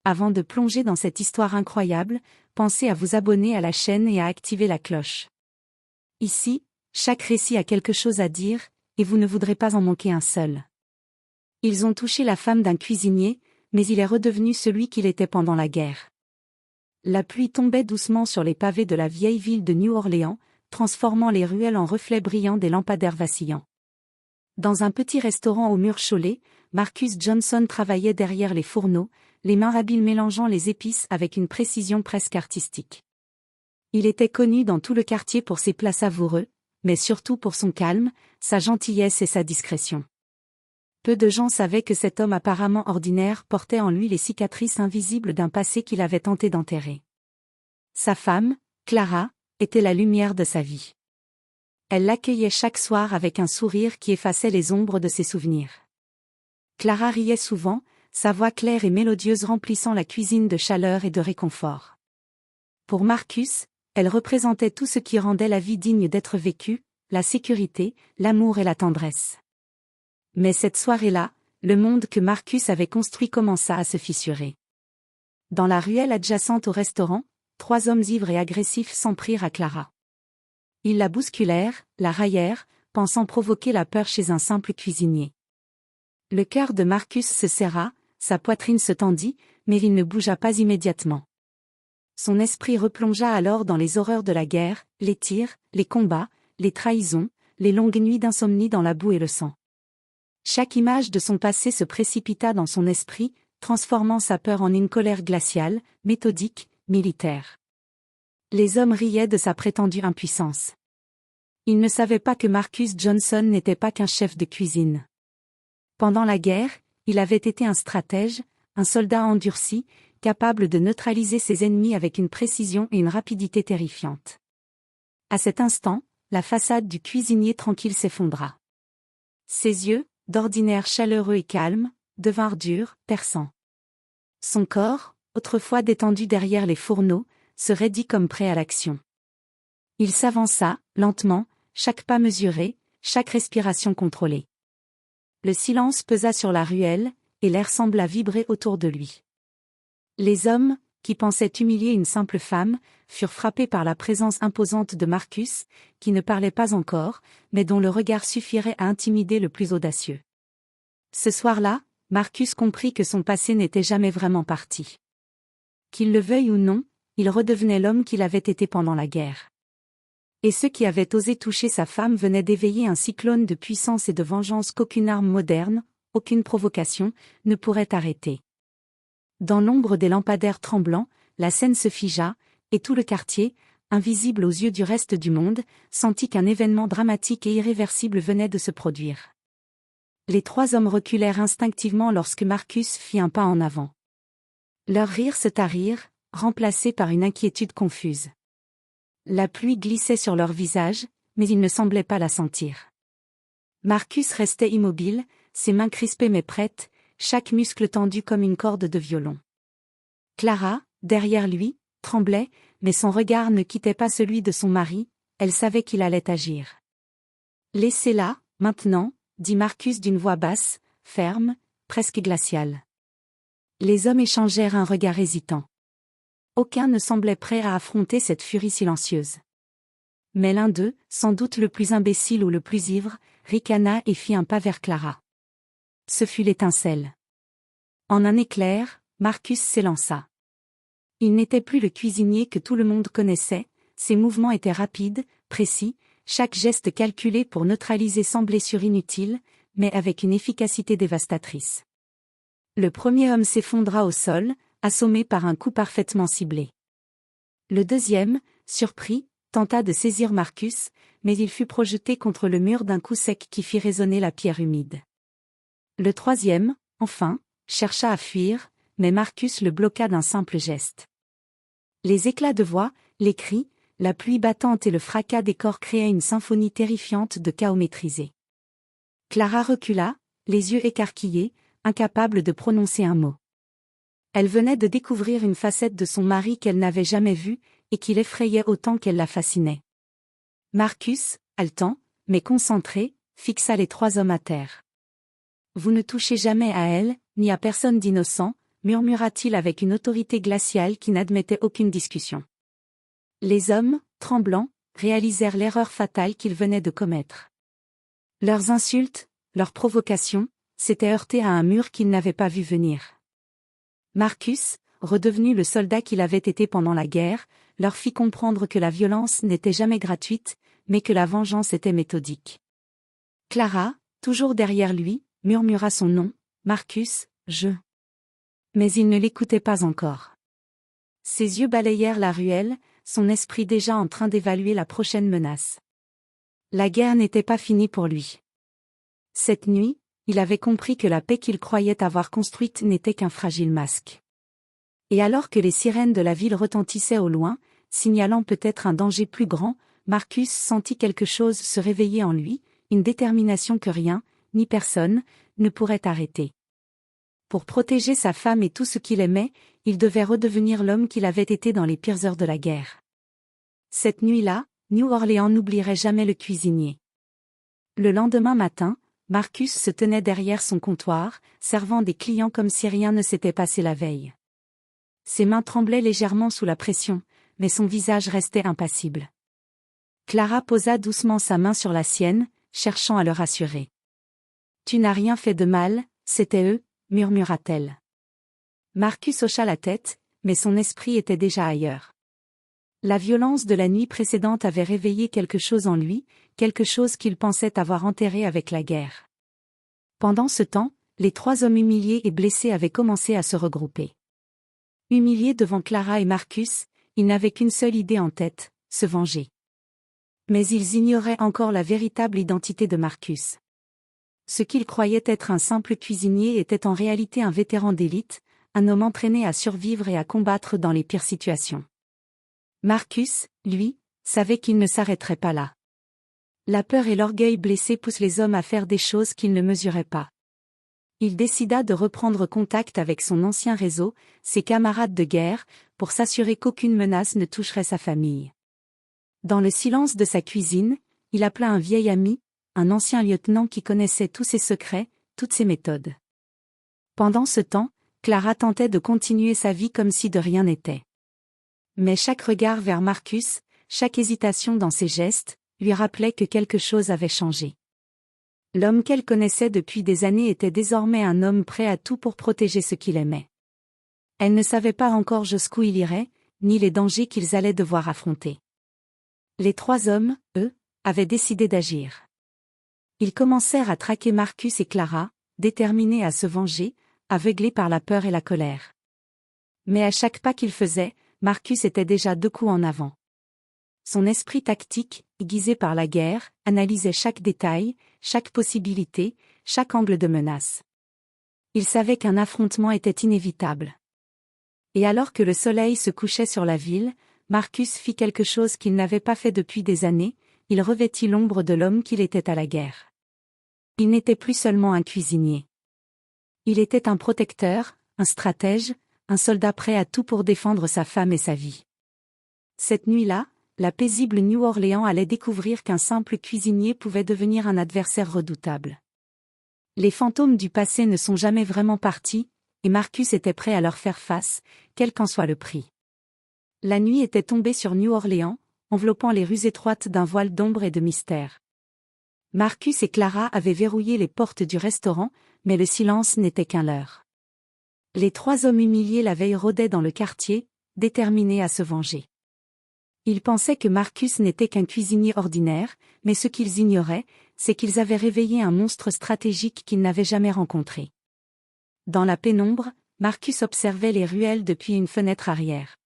Avant de plonger dans cette histoire incroyable, pensez à vous abonner à la chaîne et à activer la cloche. Ici, chaque récit a quelque chose à dire, et vous ne voudrez pas en manquer un seul. Ils ont touché la femme d'un cuisinier, mais il est redevenu celui qu'il était pendant la guerre. La pluie tombait doucement sur les pavés de la vieille ville de New Orleans, transformant les ruelles en reflets brillants des lampadaires vacillants. Dans un petit restaurant aux murs chaulés, Marcus Johnson travaillait derrière les fourneaux, les mains habiles mélangeant les épices avec une précision presque artistique. Il était connu dans tout le quartier pour ses plats savoureux, mais surtout pour son calme, sa gentillesse et sa discrétion. Peu de gens savaient que cet homme apparemment ordinaire portait en lui les cicatrices invisibles d'un passé qu'il avait tenté d'enterrer. Sa femme, Clara, était la lumière de sa vie. Elle l'accueillait chaque soir avec un sourire qui effaçait les ombres de ses souvenirs. Clara riait souvent, sa voix claire et mélodieuse remplissant la cuisine de chaleur et de réconfort. Pour Marcus, elle représentait tout ce qui rendait la vie digne d'être vécue, la sécurité, l'amour et la tendresse. Mais cette soirée-là, le monde que Marcus avait construit commença à se fissurer. Dans la ruelle adjacente au restaurant, 3 hommes ivres et agressifs s'en prirent à Clara. Ils la bousculèrent, la raillèrent, pensant provoquer la peur chez un simple cuisinier. Le cœur de Marcus se serra, sa poitrine se tendit, mais il ne bougea pas immédiatement. Son esprit replongea alors dans les horreurs de la guerre, les tirs, les combats, les trahisons, les longues nuits d'insomnie dans la boue et le sang. Chaque image de son passé se précipita dans son esprit, transformant sa peur en une colère glaciale, méthodique, militaire. Les hommes riaient de sa prétendue impuissance. Ils ne savaient pas que Marcus Johnson n'était pas qu'un chef de cuisine. Pendant la guerre, il avait été un stratège, un soldat endurci, capable de neutraliser ses ennemis avec une précision et une rapidité terrifiantes. À cet instant, la façade du cuisinier tranquille s'effondra. Ses yeux, d'ordinaire chaleureux et calmes, devinrent durs, perçants. Son corps, autrefois détendu derrière les fourneaux, se raidit comme prêt à l'action. Il s'avança, lentement, chaque pas mesuré, chaque respiration contrôlée. Le silence pesa sur la ruelle, et l'air sembla vibrer autour de lui. Les hommes, qui pensaient humilier une simple femme, furent frappés par la présence imposante de Marcus, qui ne parlait pas encore, mais dont le regard suffirait à intimider le plus audacieux. Ce soir-là, Marcus comprit que son passé n'était jamais vraiment parti. Qu'il le veuille ou non, il redevenait l'homme qu'il avait été pendant la guerre. Et ceux qui avaient osé toucher sa femme venaient d'éveiller un cyclone de puissance et de vengeance qu'aucune arme moderne, aucune provocation, ne pourrait arrêter. Dans l'ombre des lampadaires tremblants, la scène se figea, et tout le quartier, invisible aux yeux du reste du monde, sentit qu'un événement dramatique et irréversible venait de se produire. Les 3 hommes reculèrent instinctivement lorsque Marcus fit un pas en avant. Leurs rires se tarirent, remplacés par une inquiétude confuse. La pluie glissait sur leurs visages, mais ils ne semblaient pas la sentir. Marcus restait immobile, ses mains crispées mais prêtes, chaque muscle tendu comme une corde de violon. Clara, derrière lui, tremblait, mais son regard ne quittait pas celui de son mari, elle savait qu'il allait agir. « Laissez-la, maintenant », dit Marcus d'une voix basse, ferme, presque glaciale. Les hommes échangèrent un regard hésitant. Aucun ne semblait prêt à affronter cette furie silencieuse. Mais l'un d'eux, sans doute le plus imbécile ou le plus ivre, ricana et fit un pas vers Clara. Ce fut l'étincelle. En un éclair, Marcus s'élança. Il n'était plus le cuisinier que tout le monde connaissait, ses mouvements étaient rapides, précis, chaque geste calculé pour neutraliser sans blessure inutile, mais avec une efficacité dévastatrice. Le premier homme s'effondra au sol, assommé par un coup parfaitement ciblé. Le deuxième, surpris, tenta de saisir Marcus, mais il fut projeté contre le mur d'un coup sec qui fit résonner la pierre humide. Le troisième, enfin, chercha à fuir, mais Marcus le bloqua d'un simple geste. Les éclats de voix, les cris, la pluie battante et le fracas des corps créaient une symphonie terrifiante de chaos maîtrisé. Clara recula, les yeux écarquillés, incapable de prononcer un mot. Elle venait de découvrir une facette de son mari qu'elle n'avait jamais vue, et qui l'effrayait autant qu'elle la fascinait. Marcus, haletant, mais concentré, fixa les 3 hommes à terre. « Vous ne touchez jamais à elle, ni à personne d'innocent, murmura-t-il avec une autorité glaciale qui n'admettait aucune discussion. Les hommes, tremblants, réalisèrent l'erreur fatale qu'ils venaient de commettre. Leurs insultes, leurs provocations, s'étaient heurtés à un mur qu'ils n'avaient pas vu venir. Marcus, redevenu le soldat qu'il avait été pendant la guerre, leur fit comprendre que la violence n'était jamais gratuite, mais que la vengeance était méthodique. Clara, toujours derrière lui, murmura son nom, Marcus, je. Mais il ne l'écoutait pas encore. Ses yeux balayèrent la ruelle, son esprit déjà en train d'évaluer la prochaine menace. La guerre n'était pas finie pour lui. Cette nuit, il avait compris que la paix qu'il croyait avoir construite n'était qu'un fragile masque. Et alors que les sirènes de la ville retentissaient au loin, signalant peut-être un danger plus grand, Marcus sentit quelque chose se réveiller en lui, une détermination que rien, ni personne, ne pourrait arrêter. Pour protéger sa femme et tout ce qu'il aimait, il devait redevenir l'homme qu'il avait été dans les pires heures de la guerre. Cette nuit-là, New Orleans n'oublierait jamais le cuisinier. Le lendemain matin, Marcus se tenait derrière son comptoir, servant des clients comme si rien ne s'était passé la veille. Ses mains tremblaient légèrement sous la pression, mais son visage restait impassible. Clara posa doucement sa main sur la sienne, cherchant à le rassurer. « Tu n'as rien fait de mal, c'était eux », murmura-t-elle. Marcus hocha la tête, mais son esprit était déjà ailleurs. La violence de la nuit précédente avait réveillé quelque chose en lui, quelque chose qu'il pensait avoir enterré avec la guerre. Pendant ce temps, les 3 hommes humiliés et blessés avaient commencé à se regrouper. Humiliés devant Clara et Marcus, ils n'avaient qu'une seule idée en tête, se venger. Mais ils ignoraient encore la véritable identité de Marcus. Ce qu'ils croyaient être un simple cuisinier était en réalité un vétéran d'élite, un homme entraîné à survivre et à combattre dans les pires situations. Marcus, lui, savait qu'il ne s'arrêterait pas là. La peur et l'orgueil blessés poussent les hommes à faire des choses qu'ils ne mesuraient pas. Il décida de reprendre contact avec son ancien réseau, ses camarades de guerre, pour s'assurer qu'aucune menace ne toucherait sa famille. Dans le silence de sa cuisine, il appela un vieil ami, un ancien lieutenant qui connaissait tous ses secrets, toutes ses méthodes. Pendant ce temps, Clara tentait de continuer sa vie comme si de rien n'était. Mais chaque regard vers Marcus, chaque hésitation dans ses gestes, lui rappelait que quelque chose avait changé. L'homme qu'elle connaissait depuis des années était désormais un homme prêt à tout pour protéger ce qu'il aimait. Elle ne savait pas encore jusqu'où il irait, ni les dangers qu'ils allaient devoir affronter. Les 3 hommes, eux, avaient décidé d'agir. Ils commencèrent à traquer Marcus et Clara, déterminés à se venger, aveuglés par la peur et la colère. Mais à chaque pas qu'ils faisaient, Marcus était déjà 2 coups en avant. Son esprit tactique, aiguisé par la guerre, analysait chaque détail, chaque possibilité, chaque angle de menace. Il savait qu'un affrontement était inévitable. Et alors que le soleil se couchait sur la ville, Marcus fit quelque chose qu'il n'avait pas fait depuis des années, il revêtit l'ombre de l'homme qu'il était à la guerre. Il n'était plus seulement un cuisinier. Il était un protecteur, un stratège, un soldat prêt à tout pour défendre sa femme et sa vie. Cette nuit-là, la paisible New Orleans allait découvrir qu'un simple cuisinier pouvait devenir un adversaire redoutable. Les fantômes du passé ne sont jamais vraiment partis, et Marcus était prêt à leur faire face, quel qu'en soit le prix. La nuit était tombée sur New Orleans, enveloppant les rues étroites d'un voile d'ombre et de mystère. Marcus et Clara avaient verrouillé les portes du restaurant, mais le silence n'était qu'un leurre. Les 3 hommes humiliés la veille rôdaient dans le quartier, déterminés à se venger. Ils pensaient que Marcus n'était qu'un cuisinier ordinaire, mais ce qu'ils ignoraient, c'est qu'ils avaient réveillé un monstre stratégique qu'ils n'avaient jamais rencontré. Dans la pénombre, Marcus observait les ruelles depuis une fenêtre arrière.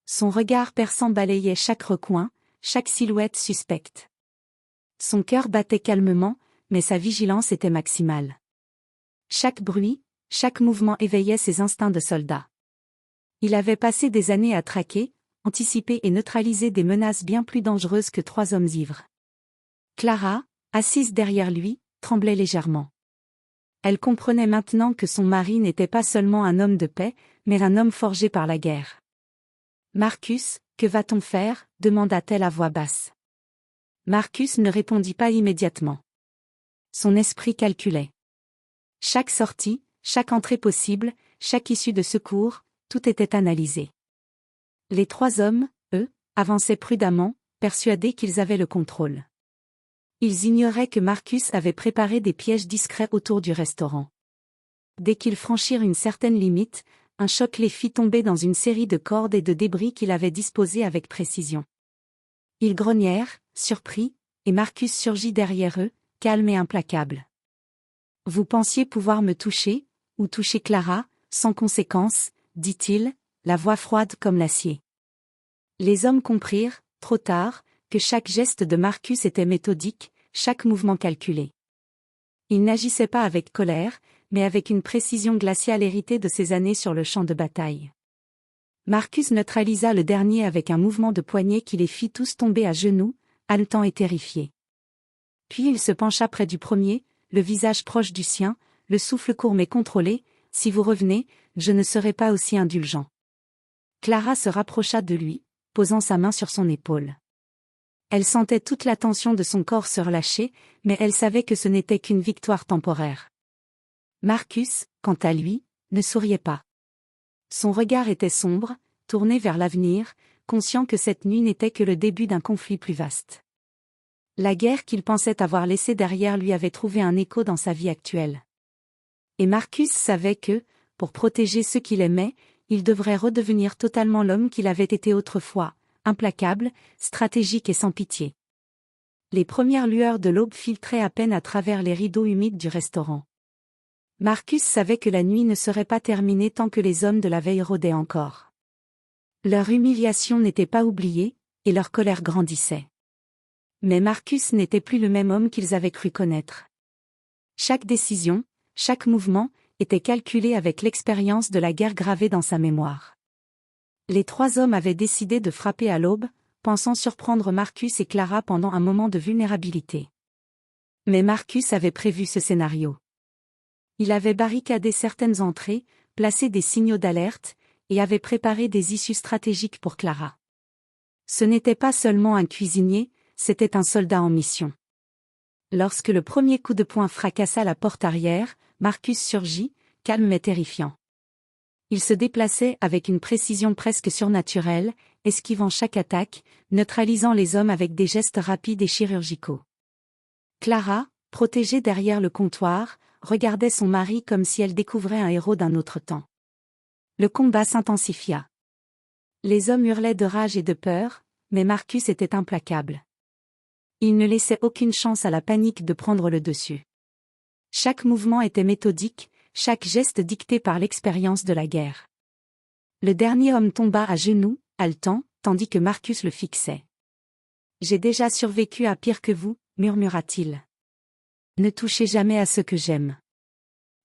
Son regard perçant balayait chaque recoin, chaque silhouette suspecte. Son cœur battait calmement, mais sa vigilance était maximale. Chaque bruit, chaque mouvement éveillait ses instincts de soldat. Il avait passé des années à traquer, anticiper et neutraliser des menaces bien plus dangereuses que 3 hommes ivres. Clara, assise derrière lui, tremblait légèrement. Elle comprenait maintenant que son mari n'était pas seulement un homme de paix, mais un homme forgé par la guerre. « Marcus, que va-t-on faire » demanda-t-elle à voix basse. Marcus ne répondit pas immédiatement. Son esprit calculait. Chaque sortie, chaque entrée possible, chaque issue de secours, tout était analysé. Les trois hommes, eux, avançaient prudemment, persuadés qu'ils avaient le contrôle. Ils ignoraient que Marcus avait préparé des pièges discrets autour du restaurant. Dès qu'ils franchirent une certaine limite, un choc les fit tomber dans une série de cordes et de débris qu'il avait disposés avec précision. Ils grognèrent, surpris, et Marcus surgit derrière eux, calme et implacable. « Vous pensiez pouvoir me toucher, ou toucher Clara, sans conséquence, dit-il, la voix froide comme l'acier. Les hommes comprirent, trop tard, que chaque geste de Marcus était méthodique, chaque mouvement calculé. Il n'agissait pas avec colère, mais avec une précision glaciale héritée de ses années sur le champ de bataille. Marcus neutralisa le dernier avec un mouvement de poignet qui les fit tous tomber à genoux, haletants et terrifiés. Puis il se pencha près du premier, le visage proche du sien, le souffle court mais contrôlé, « Si vous revenez, je ne serai pas aussi indulgent. » Clara se rapprocha de lui, posant sa main sur son épaule. Elle sentait toute la tension de son corps se relâcher, mais elle savait que ce n'était qu'une victoire temporaire. Marcus, quant à lui, ne souriait pas. Son regard était sombre, tourné vers l'avenir, conscient que cette nuit n'était que le début d'un conflit plus vaste. La guerre qu'il pensait avoir laissée derrière lui avait trouvé un écho dans sa vie actuelle. Et Marcus savait que, pour protéger ceux qu'il aimait, il devrait redevenir totalement l'homme qu'il avait été autrefois, implacable, stratégique et sans pitié. Les premières lueurs de l'aube filtraient à peine à travers les rideaux humides du restaurant. Marcus savait que la nuit ne serait pas terminée tant que les hommes de la veille rôdaient encore. Leur humiliation n'était pas oubliée, et leur colère grandissait. Mais Marcus n'était plus le même homme qu'ils avaient cru connaître. Chaque décision, chaque mouvement, était calculé avec l'expérience de la guerre gravée dans sa mémoire. Les trois hommes avaient décidé de frapper à l'aube, pensant surprendre Marcus et Clara pendant un moment de vulnérabilité. Mais Marcus avait prévu ce scénario. Il avait barricadé certaines entrées, placé des signaux d'alerte, et avait préparé des issues stratégiques pour Clara. Ce n'était pas seulement un cuisinier, c'était un soldat en mission. Lorsque le premier coup de poing fracassa la porte arrière, Marcus surgit, calme mais terrifiant. Il se déplaçait avec une précision presque surnaturelle, esquivant chaque attaque, neutralisant les hommes avec des gestes rapides et chirurgicaux. Clara, protégée derrière le comptoir, regardait son mari comme si elle découvrait un héros d'un autre temps. Le combat s'intensifia. Les hommes hurlaient de rage et de peur, mais Marcus était implacable. Il ne laissait aucune chance à la panique de prendre le dessus. Chaque mouvement était méthodique, chaque geste dicté par l'expérience de la guerre. Le dernier homme tomba à genoux, haletant, tandis que Marcus le fixait. « J'ai déjà survécu à pire que vous, » murmura-t-il. « Ne touchez jamais à ce que j'aime. »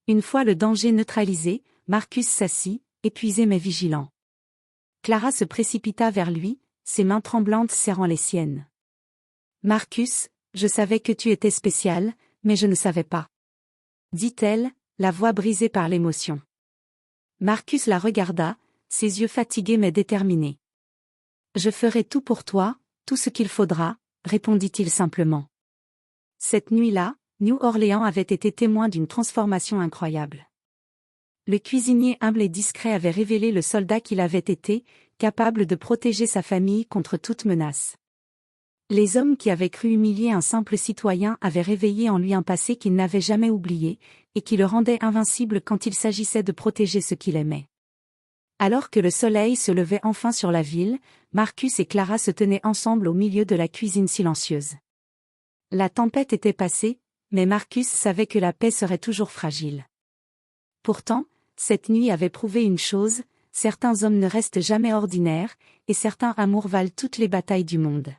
Une fois le danger neutralisé, Marcus s'assit, épuisé mais vigilant. Clara se précipita vers lui, ses mains tremblantes serrant les siennes. « Marcus, je savais que tu étais spécial, mais je ne savais pas. » dit-elle, la voix brisée par l'émotion. Marcus la regarda, ses yeux fatigués mais déterminés. « Je ferai tout pour toi, tout ce qu'il faudra, » répondit-il simplement. Cette nuit-là, New Orleans avait été témoin d'une transformation incroyable. Le cuisinier humble et discret avait révélé le soldat qu'il avait été, capable de protéger sa famille contre toute menace. Les hommes qui avaient cru humilier un simple citoyen avaient réveillé en lui un passé qu'il n'avait jamais oublié, et qui le rendait invincible quand il s'agissait de protéger ce qu'il aimait. Alors que le soleil se levait enfin sur la ville, Marcus et Clara se tenaient ensemble au milieu de la cuisine silencieuse. La tempête était passée, mais Marcus savait que la paix serait toujours fragile. Pourtant, cette nuit avait prouvé une chose, certains hommes ne restent jamais ordinaires, et certains amours valent toutes les batailles du monde.